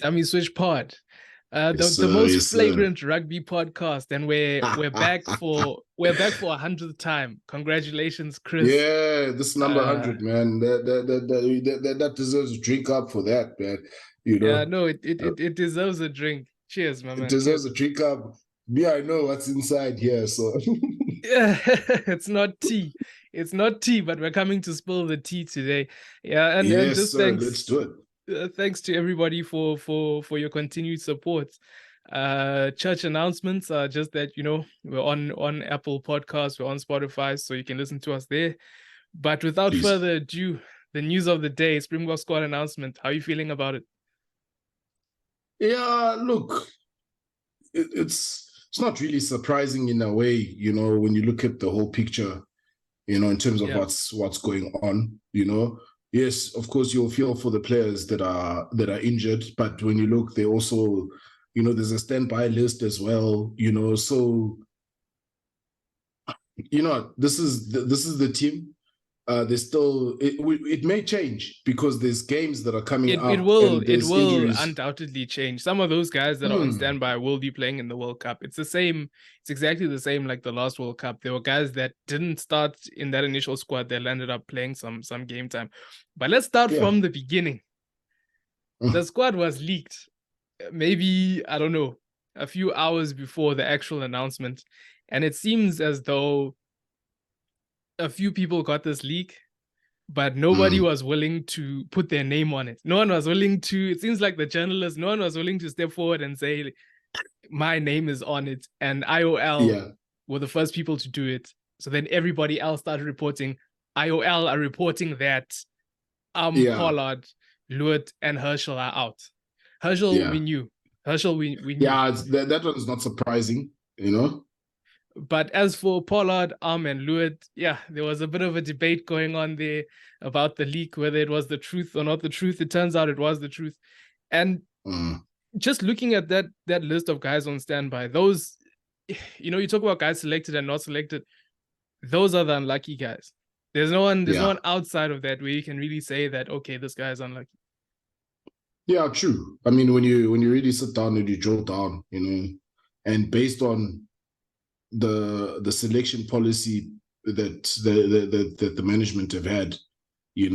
Dummy Switch Pod, Yes, the sir. most Yes, sir. flagrant rugby podcast, and we're back for 100th time. Congratulations, Chris. Yeah, this number 100, man. That deserves a drink up for that, man. You Yeah, know, no, it deserves a drink. Cheers, my it man. deserves Cheers. a drink up. Me, I know what's inside here, so Yeah, it's not tea. It's not tea, but we're coming to spill the tea today. Yeah, and yes, just sir. Let's do it. thanks to everybody for your continued support. Church announcements are just that we're on Apple Podcasts, we're on Spotify, so you can listen to us there. But without Please. further ado, the news of the day: Springbok squad announcement. How are you feeling about it? Yeah, look, it's not really surprising in a way, when you look at the whole picture, in terms of Yeah. what's going on, Yes, of course you'll feel for the players that are injured, but when you look, they also, there's a standby list as well, so this is the team. There's still it may change because there's games that are coming It up will and it there's will injuries. undoubtedly change. Some of those guys that are on standby will be playing in the World Cup. It's the same. It's exactly the same like the last World Cup. There were guys that didn't start in that initial squad that ended up playing some game time. But let's start from the beginning. The squad was leaked, maybe, I don't know, a few hours before the actual announcement, and it seems as though a few people got this leak, but nobody was willing to put their name on it. No one was willing to, it seems like the journalists, no one was willing to step forward and say, my name is on it. And IOL were the first people to do it. So then everybody else started reporting. IOL are reporting that Pollard, Lewis, and Herschel are out. Herschel, we knew. Herschel, we knew. Yeah, that one's not surprising, But as for Pollard, and Lewis, yeah, there was a bit of a debate going on there about the leak, whether it was the truth or not the truth. It turns out it was the truth. And just looking at that list of guys on standby, those, you talk about guys selected and not selected, those are the unlucky guys. There's no one outside of that where you can really say that, okay, this guy is unlucky. Yeah, true. I mean, when you really sit down and you drill down, and based on the selection policy that the management have had, we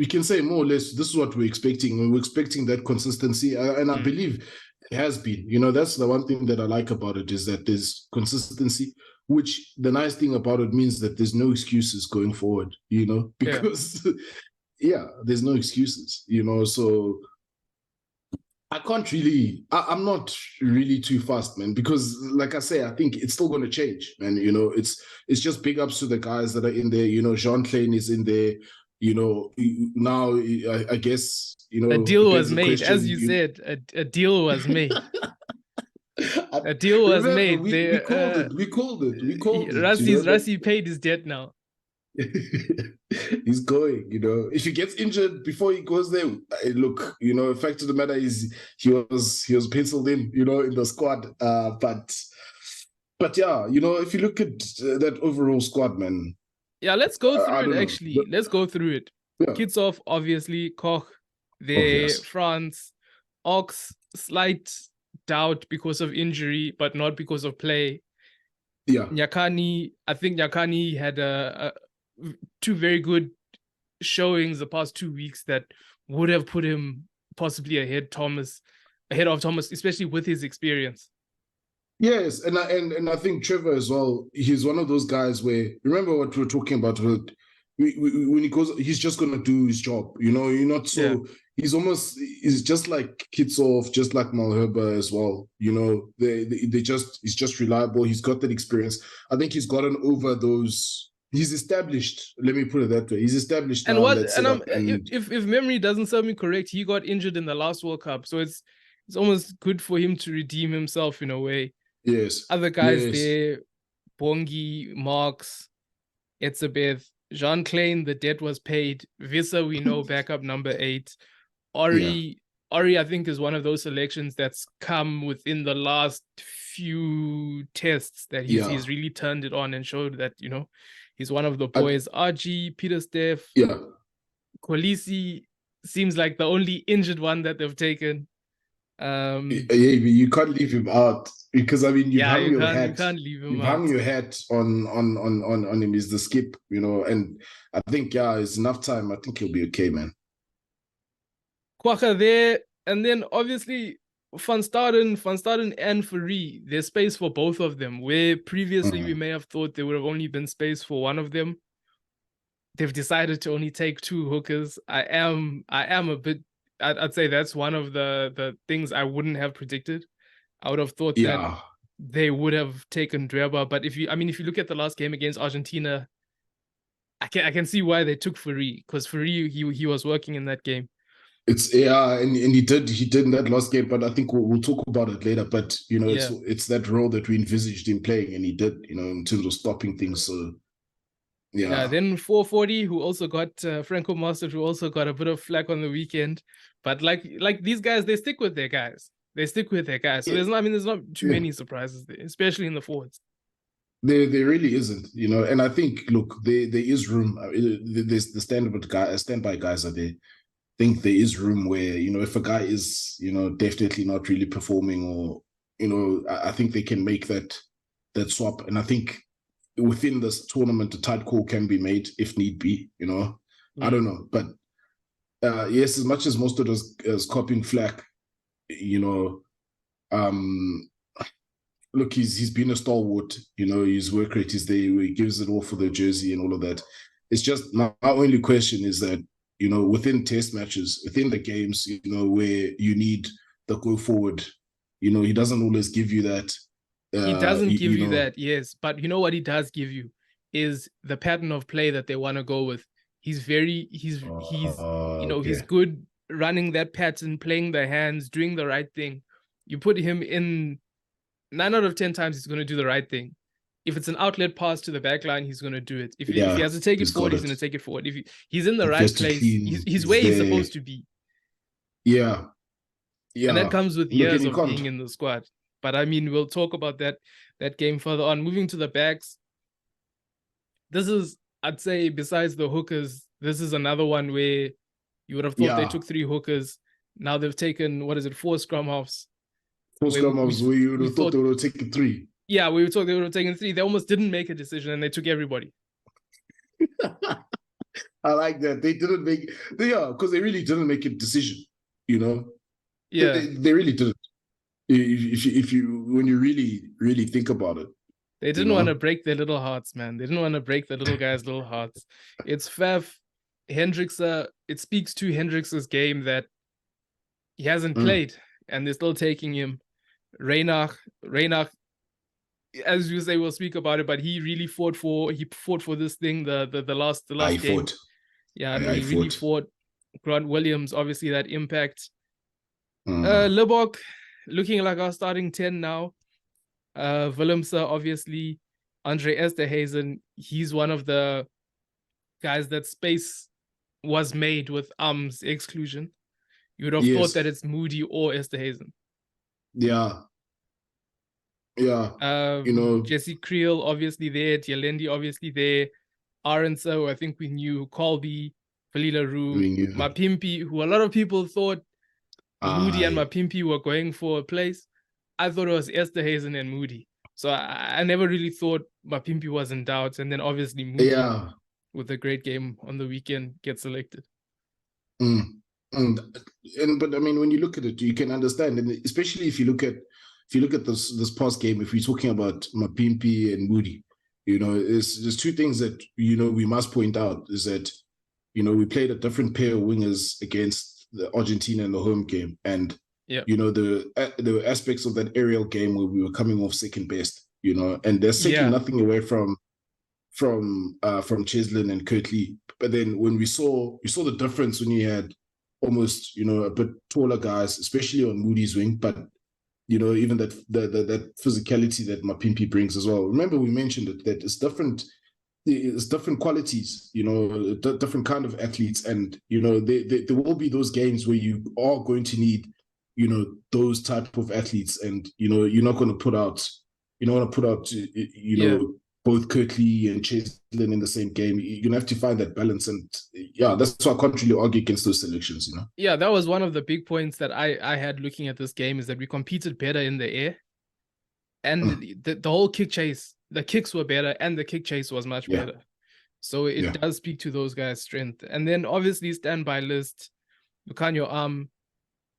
can say more or less this is what we're expecting. We're expecting that consistency, and I believe it has been. That's the one thing that I like about it, is that there's consistency, which the nice thing about it means that there's no excuses going forward, because there's no excuses, so I'm not really too fast, man, because like I say, I think it's still going to change, man. It's just big ups to the guys that are in there. Jean Klein is in there. Now I guess, a deal was made, as you said, a deal was made. A deal was made. We called it. We called it. Rassi paid his debt now. He's going, if he gets injured before he goes there, look, the fact of the matter is he was penciled in, in the squad. But yeah, if you look at that overall squad, man. Yeah, let's go through it. Actually, let's go through it. Kitshoff, obviously, Koch, France, Ox, slight doubt because of injury, but not because of play. Yeah, Nyakani, I think Nyakani had two very good showings the past 2 weeks that would have put him possibly ahead of Thomas, especially with his experience. Yes, and I think Trevor as well. He's one of those guys where, remember what we were talking about when he goes, he's just gonna do his job. You're not so. He's just like Kitshoff, just like Malherbe as well. He's just reliable. He's got that experience. I think he's gotten over those. He's established. Let me put it that way. He's established. And if memory doesn't serve me correct, he got injured in the last World Cup, so it's almost good for him to redeem himself in a way. Yes. Other guys there, Bongi, Marks, Etzebeth, Jean Klein, the debt was paid. Vissa, we know, backup number 8. Ori, I think, is one of those selections that's come within the last few tests that he's really turned it on and showed that, he's one of the boys. RG, Peter Steff, Kolisi, seems like the only injured one that they've taken. Yeah, you can't leave him out because I mean you've hung your hat. You can't leave him You've out. hung your hat on him. He's the skip, and I think it's enough time. I think he'll be okay, man. Kwaka there, and then obviously Van Staden and Fourie. There's space for both of them. Where previously we may have thought there would have only been space for one of them. They've decided to only take two hookers. I am a bit. I'd say that's one of the things I wouldn't have predicted. I would have thought that they would have taken Dreba, but if you look at the last game against Argentina, I can see why they took Fourie, because Fourie he was working in that game. And he did in that last game, but I think we'll talk about it later. But it's that role that we envisaged him playing, and he did, in terms of stopping things. So yeah. Then 440, who also got Franco Mostert, who also got a bit of flack on the weekend, but like these guys, they stick with their guys. So there's not too many surprises there, especially in the forwards. There really isn't, and I think, look, there is room. There's the standby guys are there. I think there is room where, if a guy is, definitely not really performing, or, I think they can make that swap. And I think within this tournament, a tight call can be made if need be, I don't know. But yes, as much as most of us is copying flack, look, he's been a stalwart, his work rate is there, he gives it all for the jersey and all of that. It's just my only question is that, within test matches, within the games, where you need the go forward, he doesn't always give you that. He doesn't give you that, yes. But you know what he does give you is the pattern of play that they want to go with. He's good running that pattern, playing the hands, doing the right thing. You put him in 9 out of 10 times, he's going to do the right thing. If it's an outlet pass to the back line, he's going to do it. If he has to take it forward, he's going to take it forward. If he's in the right place, he's where he's supposed to be. Yeah. And that comes with years of being in the squad. But I mean, we'll talk about that game further on. Moving to the backs, this is, I'd say, besides the hookers, this is another one where you would have thought they took 3 hookers. Now they've taken, 4 scrum halves. 4 scrum halves where you would have thought they would have taken 3. Yeah, we were talking they would have taken 3. They almost didn't make a decision, and they took everybody. I like that. They didn't make, because they really didn't make a decision, Yeah. They really didn't. When you really, really think about it. They didn't want to break their little hearts, man. They didn't want to break the little guys' little hearts. It's Faf, Hendricks, it speaks to Hendricks' game that he hasn't played, and they're still taking him. Reinach, as you say, we'll speak about it, but he really fought for this thing, the last game. Fought. Yeah, he really fought. Grant Williams, obviously that impact. Libok, looking like our starting 10 now. Willemse, obviously. Andre Esterhazen, he's one of the guys that space was made with exclusion. You would have thought that it's Moody or Esterhazen. Yeah. Jesse Creel, obviously there. Tialendi, obviously there. Aronso, I think we knew. Colby, Falila Roo, Mapimpi, who a lot of people thought Moody and Mapimpi were going for a place. I thought it was Esterhazen and Moody. So I never really thought Mapimpi was in doubt. And then obviously Moody, with a great game on the weekend, gets selected. But I mean, when you look at it, you can understand, and especially if you look at this past game, if we're talking about Mapimpi and Moody, there's 2 things that we must point out is that we played a different pair of wingers against the Argentina in the home game, and the aspects of that aerial game where we were coming off second best, and they're taking nothing away from Cheslin and Kirtley, but then when you saw the difference when you had almost a bit taller guys, especially on Moody's wing, but even that physicality that Mapimpi brings as well. Remember, we mentioned it, that it's different qualities, different kind of athletes, and there will be those games where you are going to need those type of athletes, and you're not going to put out both Kirkley and Cheslin in the same game. You're gonna have to find that balance, and yeah, that's why I can't really argue against those selections. Yeah, that was one of the big points that I had looking at this game, is that we competed better in the air, and the whole kick chase, the kicks were better, and the kick chase was much better. So it does speak to those guys' strength. And then obviously standby list, Bukanyo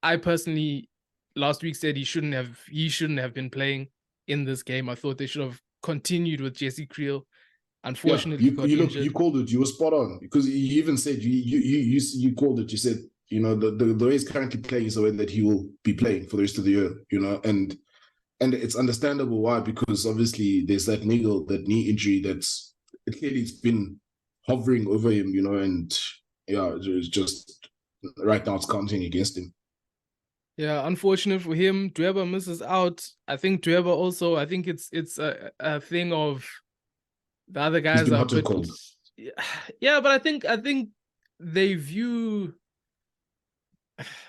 I personally last week said he shouldn't have been playing in this game. I thought they should have continued with Jesse Creel. Unfortunately, you called it. You were spot on, because you even said you called it. You said, the way he's currently playing is the way that he will be playing for the rest of the year. And it's understandable why, because obviously there's that knee injury that's clearly it's been hovering over him, and it's just right now it's counting against him. Yeah, unfortunate for him. Dweba misses out. I think Dweba also, I think it's a thing of the other guys are hot and cold. Yeah, but I think they view,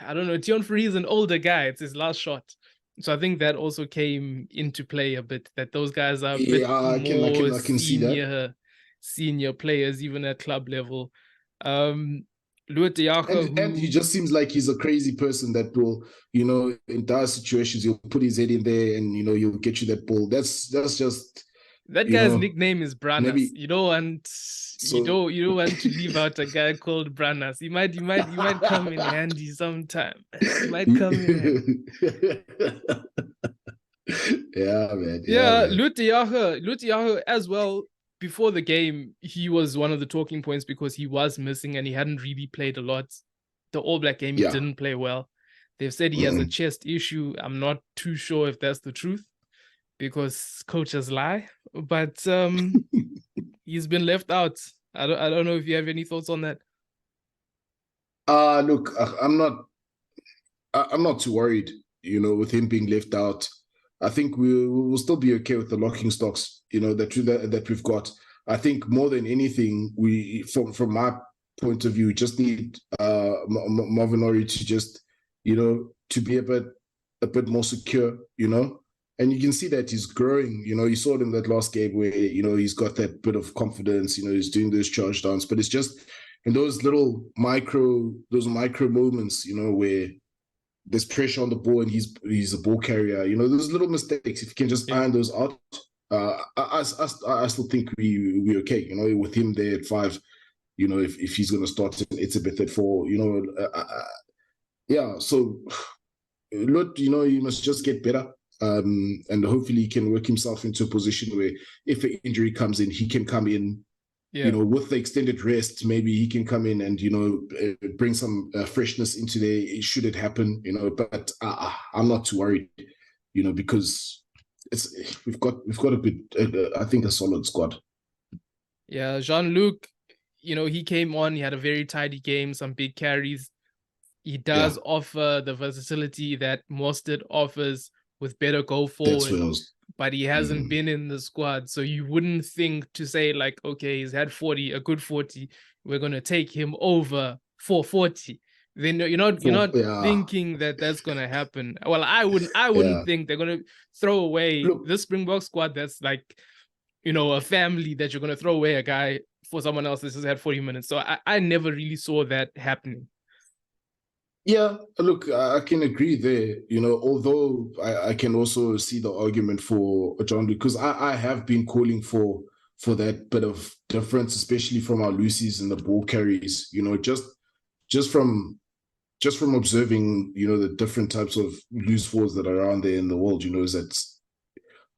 I don't know, Tion Free is an older guy. It's his last shot. So I think that also came into play a bit, that those guys are a bit more I can see that. Senior players, even at club level. And he just seems like he's a crazy person that will, in dire situations, he'll put his head in there and, he'll get you that ball. That's just... That guy's nickname is Branas. You don't want to leave out a guy called Branas. He might come in handy sometime. He might come in handy. Yeah, man. Yeah, Lutiaho as well. Before the game, he was one of the talking points because he was missing and he hadn't really played a lot. The All Black game, he didn't play well. They've said he has a chest issue. I'm not too sure if that's the truth, because coaches lie. But he's been left out. I don't know if you have any thoughts on that. Look, I'm not too worried, with him being left out. I think we'll still be okay with the locking stocks, that we've got. I think more than anything, we from my point of view, just need Marvinori to just, to be a bit more secure, and you can see that he's growing. You saw it in that last game where, he's got that bit of confidence, he's doing those charge downs, but it's just in those little micro moments, where there's pressure on the ball and he's a ball carrier. Those little mistakes, if you can just iron those out, I still think we're okay. With him there at 5, if he's going to start, it's a bit at 4. So look, he must just get better, and hopefully he can work himself into a position where if an injury comes in, he can come in. With the extended rest, maybe he can come in and, bring some freshness into there, should it happen, but I'm not too worried, because we've got a bit, I think, a solid squad. Yeah, Jean-Luc, he came on, he had a very tidy game, some big carries. He does offer the versatility that Mostert offers with better go forward. But he hasn't been in the squad, so you wouldn't think to say like, okay, he's had a good 40, we're gonna take him over 440. Then you're not thinking that that's gonna happen. Well, I wouldn't think they're gonna throw away the Springbok squad. That's like, a family, that you're gonna throw away a guy for someone else that just had 40 minutes. So I never really saw that happening. Yeah, look, I can agree there, although I can also see the argument for John, because I have been calling for that bit of difference, especially from our Lucy's and the ball carries, just from observing, the different types of loose forwards that are around there in the world, is that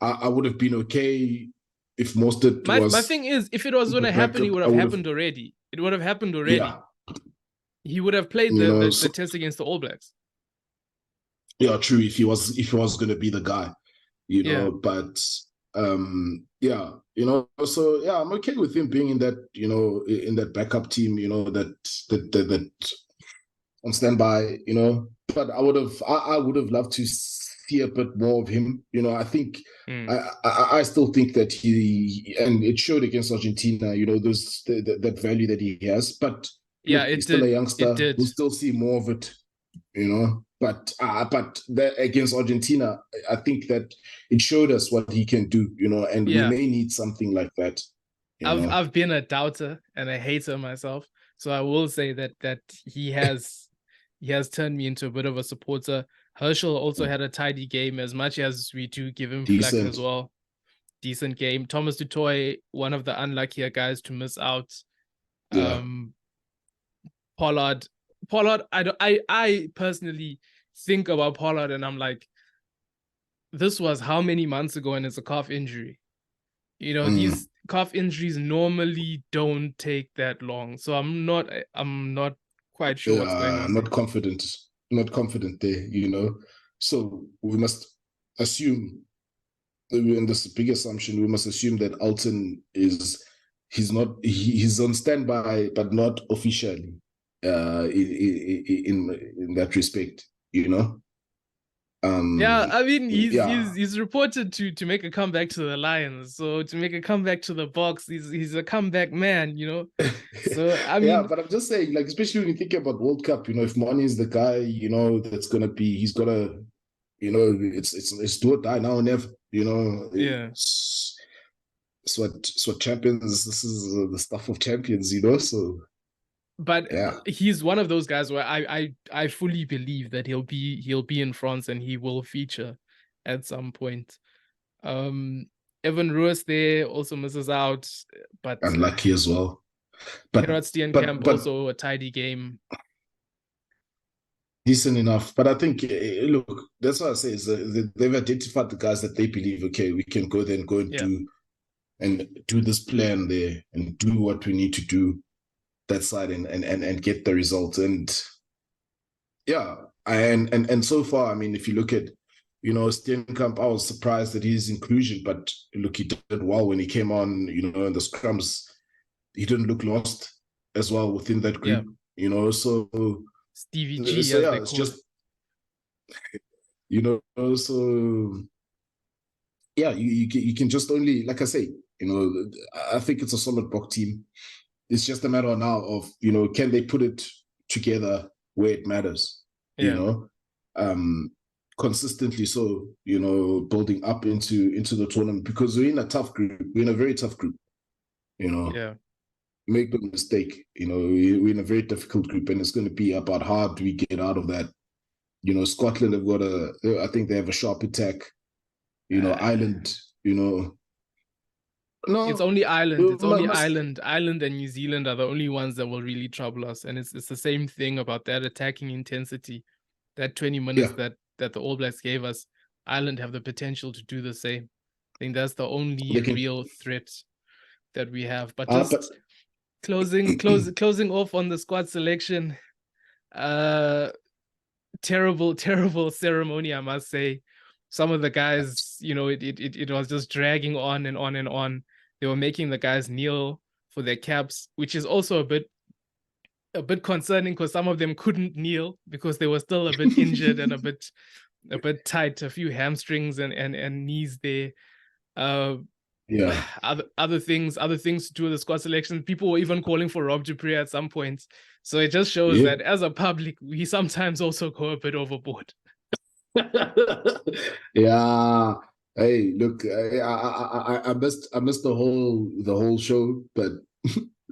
I would have been okay if Mostert was... My thing is, if it was going to happen, it would have happened already. It would have happened already. Yeah. He would have played the test against the All Blacks. Yeah, true. If he was going to be the guy, but So yeah, I'm okay with him being in that, in that backup team, that on standby, But I would have loved to see a bit more of him. I think I still think that he, and it showed against Argentina, there's that value that he has, but. Yeah, he's still a youngster. We'll still see more of it, But against Argentina, I think that it showed us what he can do, and we may need something like that. I've been a doubter and a hater myself, so I will say that he has turned me into a bit of a supporter. Herschel also had a tidy game, as much as we do give him flack as well. Decent game. Thomas Dutoy, one of the unluckier guys to miss out. Yeah. Pollard, I personally think about Pollard and I'm like, this was how many months ago and it's a calf injury. These calf injuries normally don't take that long. So I'm not quite sure what's going on. Not confident there, So we must assume, and this is a big assumption, we must assume that Alton he's on standby, but not officially in that respect, I mean, he's reported to make a comeback to the Lions. So to make a comeback to the Boks, he's a comeback man, So I mean, but I'm just saying, like, especially when you think about World Cup, if Mane is the guy, that's gonna be, he's gotta, it's do or die now or never, It's what champions. This is the stuff of champions, So. But he's one of those guys where I fully believe that he'll be in France and he will feature at some point. Evan Ruiz there also misses out, but unlucky as well. Gerard Steenkamp also a tidy game. Decent enough. But I think, look, that's what I say, is they've identified the guys that they believe, okay, we can go there and do this plan there and do what we need to do that side and get the results. And and so far, I mean, if you look at, Steenkamp, I was surprised at his inclusion, but look, he did well when he came on, in the scrums. He didn't look lost as well within that group, so Stevie G, so it's just, so you can just only, like I say, I think it's a solid Bok team. It's just a matter now of, can they put it together where it matters, consistently. So, building up into the tournament, because we're in a tough group. We're in a very tough group, Make no mistake, we're in a very difficult group, and it's going to be about how do we get out of that. Scotland have got I think they have a sharp attack. Ireland, No, it's only Ireland. It's only Ireland. Ireland and New Zealand are the only ones that will really trouble us. And it's the same thing about that attacking intensity. That 20 minutes that the All Blacks gave us, Ireland have the potential to do the same. I think that's the only real threat that we have. But just closing off on the squad selection. Terrible ceremony, I must say. Some of the guys, it was just dragging on and on and on. They were making the guys kneel for their caps, which is also a bit concerning, because some of them couldn't kneel because they were still a bit injured and a bit tight, a few hamstrings and knees there. Other things to do with the squad selection. People were even calling for Rob Dupree at some point. So it just shows that as a public, we sometimes also go a bit overboard. Hey, look, I missed the whole show, but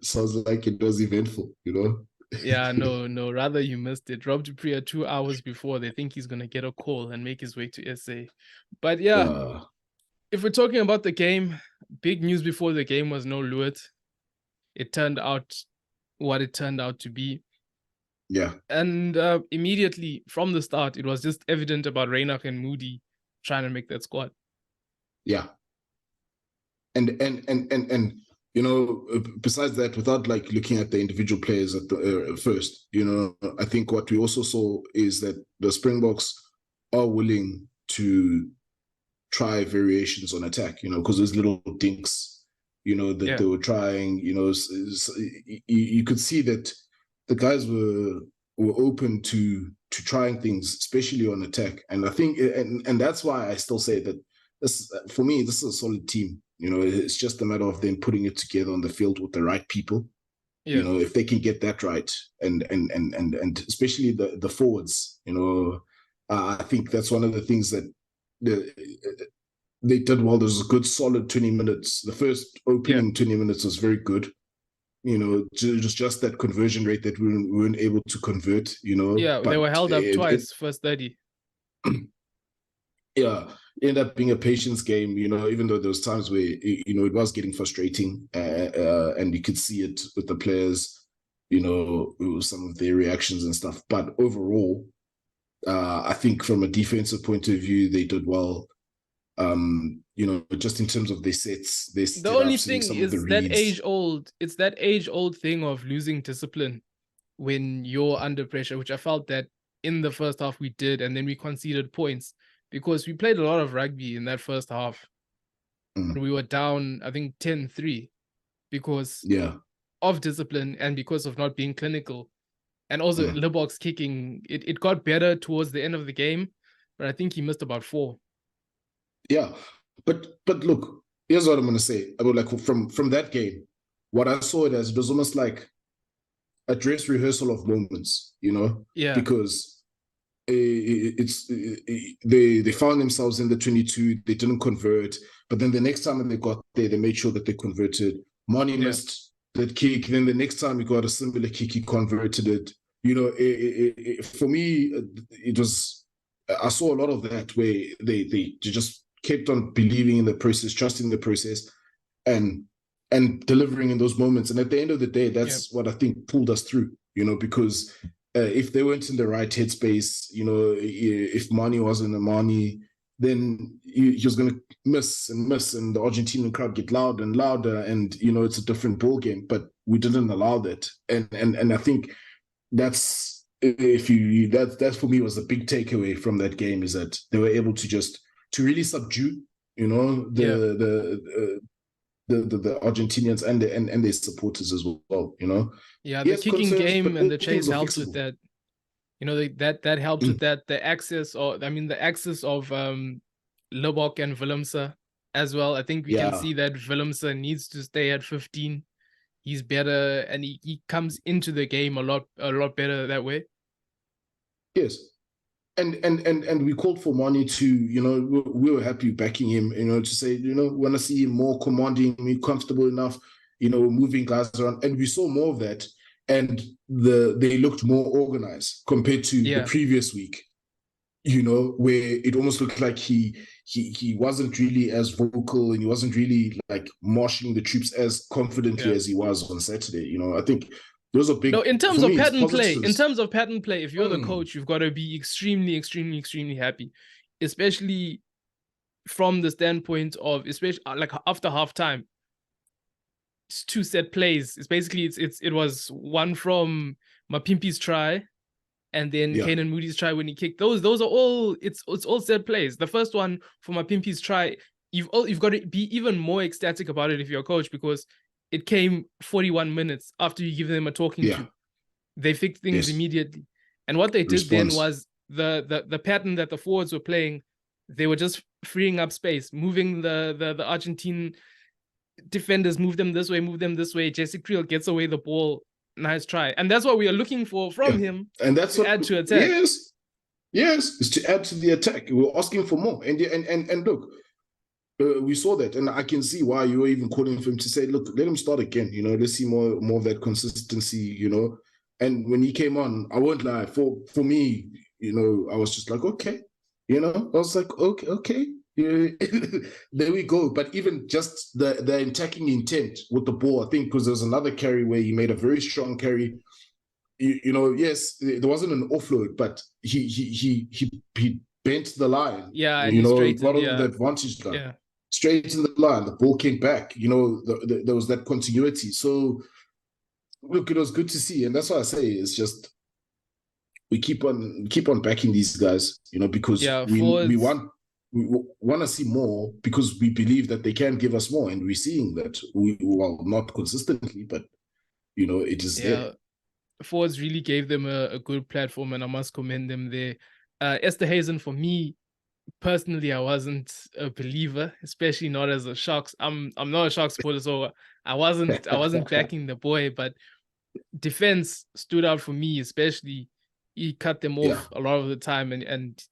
sounds like it was eventful, No, rather you missed it. Rob Dupree 2 hours before, they think he's gonna get a call and make his way to SA. But if we're talking about the game, big news before the game was no Lewitt. It turned out what it turned out to be. And immediately from the start, it was just evident about Reinach and Moody trying to make that squad. And besides that, without like looking at the individual players at the first, I think what we also saw is that the Springboks are willing to try variations on attack, because those little dinks, that they were trying, you could see that the guys were open to trying things, especially on attack. And I think, and that's why I still say that for me, this is a solid team. It's just a matter of them putting it together on the field with the right people. If they can get that right, and especially the forwards, I think that's one of the things that they did well. There was a good solid 20 minutes. The first opening 20 minutes was very good. Just that conversion rate that we weren't able to convert, Yeah, they but were held up twice, first 30. Yeah, it ended up being a patience game, even though there was times where, it was getting frustrating and you could see it with the players, some of their reactions and stuff. But overall, I think from a defensive point of view, they did well. Just in terms of their sets, they The set only up seeing thing some of the is that reads. it's that age-old thing of losing discipline when you're under pressure, which I felt that in the first half we did, and then we conceded points because we played a lot of rugby in that first half. Mm. We were down, I think, 10-3 because Yeah. of discipline and because of not being clinical. And also Libbok's kicking, it got better towards the end of the game, but I think he missed about 4. Yeah. But look, here's what I'm gonna say about like from that game. What I saw it as, it was almost like a dress rehearsal of moments, Yeah. because they found themselves in the 22, they didn't convert, but then the next time they got there, they made sure that they converted. Money missed that kick, then the next time he got a similar kick, he converted it. For me, it was, I saw a lot of that where they just kept on believing in the process, trusting the process, and delivering in those moments. And at the end of the day, that's what I think pulled us through, because if they weren't in the right headspace, if Mani wasn't a Mani, then he was going to miss, and the Argentinian crowd get louder and louder, and it's a different ball game. But we didn't allow that, and I think that's that for me was the big takeaway from that game, is that they were able to really subdue, the Argentinians and their supporters as well, Yeah, the kicking game and the chase helped with that. That helped with that. The access, the access of Libbok and Willemse as well. I think we can see that Willemse needs to stay at 15. He's better, and he comes into the game a lot better that way. Yes. And we called for Mani to, we were happy backing him, to say, we want to see him more commanding, comfortable enough, moving guys around. And we saw more of that. And they looked more organized compared to the previous week, where it almost looked like he wasn't really as vocal, and he wasn't really like marshalling the troops as confidently as he was on Saturday. I think those are big. No, in terms of pattern play, if you're the coach, you've got to be extremely, extremely, extremely happy, especially from the standpoint of, especially like after halftime. It's 2 set plays. It's basically it was one from Mapimpi's try, and then Kanan Moody's try when he kicked. Those are all it's all set plays. The first one from Mapimpi's try, you've got to be even more ecstatic about it if you're a coach, because it came 41 minutes after you give them a talking to. They fixed things immediately. And what they did then was the pattern that the forwards were playing, they were just freeing up space, moving the Argentine defenders, move them this way. Jesse Creel gets away the ball. Nice try. And that's what we are looking for from him. And that's to add to attack. Yes, it's to add to the attack. We're asking for more. And look, we saw that, and I can see why you were even calling for him to say, look, let him start again. Let's see more of that consistency. And when he came on, I won't lie. For me, I was just like, okay. I was like, okay. There we go. But even just the attacking intent with the ball, I think, because there was another carry where he made a very strong carry. Yes, there wasn't an offload, but he bent the line. Yeah, and he straightened, the advantage line. Yeah. Straight in the line, the ball came back. There was that continuity. So, look, it was good to see, and that's what I say. It's just we keep on backing these guys, because we want to see more, because we believe that they can give us more, and we're seeing that. Well, not consistently, but it is there. Forwards really gave them a good platform, and I must commend them there. Esther Hazen, for me personally, I wasn't a believer, especially not as a Sharks. I'm not a Sharks supporter, so I wasn't backing the boy, but defense stood out for me, especially. He cut them off a lot of the time, and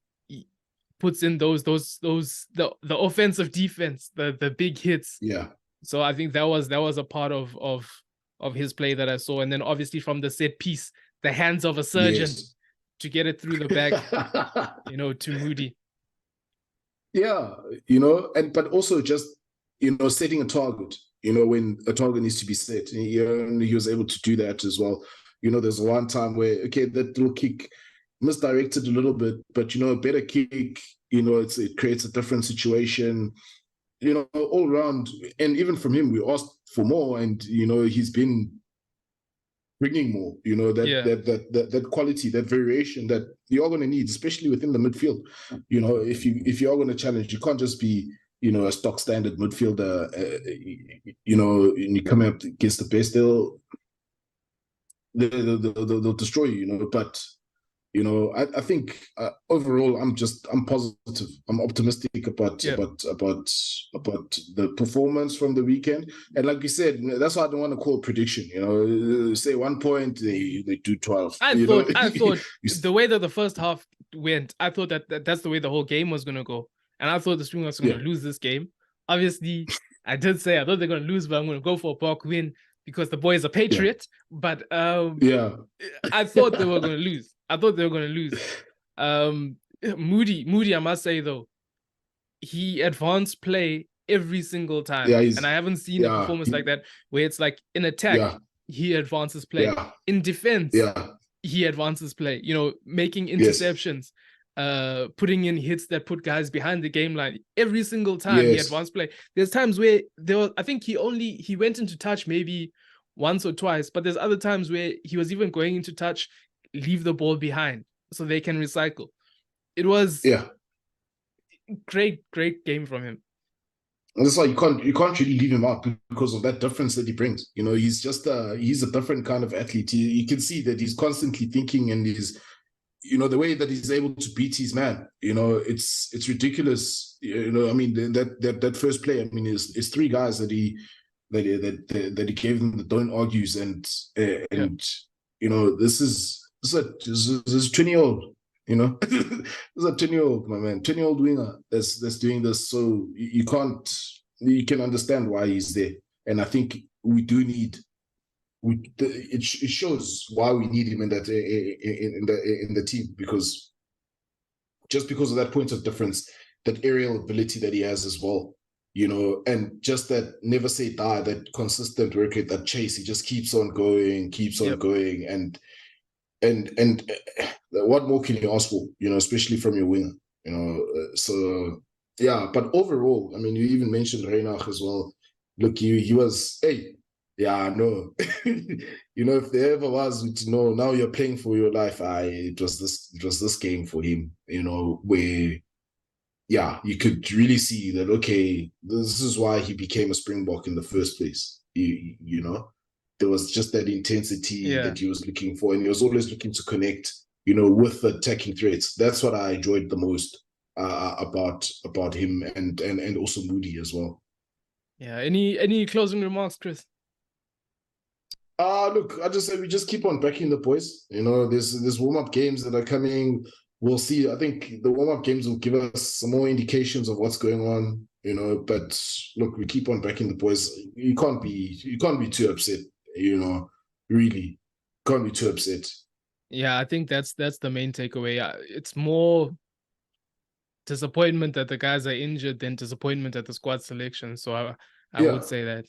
puts in the offensive defense, the big hits. Yeah. So I think that was a part of his play that I saw. And then obviously from the set piece, the hands of a surgeon to get it through the back, to Moody. Yeah, but also just, setting a target, when a target needs to be set. He was able to do that as well. There's one time where, okay, that little kick misdirected a little bit, but, a better kick, it creates a different situation, all around. And even from him, we asked for more, and, he's been bringing more, that quality, that variation that you're going to need, especially within the midfield. If you are going to challenge, you can't just be, a stock standard midfielder. And you come up against the best, they'll destroy you. But I think overall, I'm positive. I'm optimistic about the performance from the weekend. And like you said, that's why I don't want to call prediction. Say 1 point, they do 12. I thought the way that the first half went, I thought that's the way the whole game was going to go. And I thought the Springboks were going to lose this game. Obviously, I did say I thought they're going to lose, but I'm going to go for a Bok win because the boy is a patriot. Yeah. But I thought they were going to lose. Moody, I must say though, he advanced play every single time. Yeah, and I haven't seen a performance like that where it's like in attack, he advances play. Yeah. In defense, he advances play. Making interceptions, putting in hits that put guys behind the game line. Every single time he advanced play. There's times where I think he went into touch maybe once or twice, but there's other times where he was even going into touch, leave the ball behind so they can recycle. It was great game from him. And that's why you can't really leave him out because of that difference that he brings. He's just he's a different kind of athlete. You can see that he's constantly thinking, and he's the way that he's able to beat his man. It's ridiculous. I mean, that first play. I mean, it's three guys that he gave them the don't argues, and this is a 20-year-old. This is a 20-year-old, my man, 20-year-old winger that's doing this. So you can understand why he's there. And I think we do need. It shows why we need him in the team, because of that point of difference, that aerial ability that he has as well. And just that never say die, that consistent work rate, that chase, he just keeps on going, and what more can you ask for, especially from your winger, so yeah. But overall, I mean, you even mentioned Reinach as well. Look, he was, no. If there ever was, now you're playing for your life, it was this game for him, where you could really see that, okay, this is why he became a Springbok in the first place. There was just that intensity that he was looking for, and he was always looking to connect, with the attacking threats. That's what I enjoyed the most about him, and also Moody as well. Yeah. Any closing remarks, Chris? Look, I just say we just keep on backing the boys. There's warm-up games that are coming. We'll see. I think the warm-up games will give us some more indications of what's going on. But look, we keep on backing the boys. You can't be too upset. Really can't be too upset. Yeah, I think that's the main takeaway. It's more disappointment that the guys are injured than disappointment at the squad selection. So I would say that.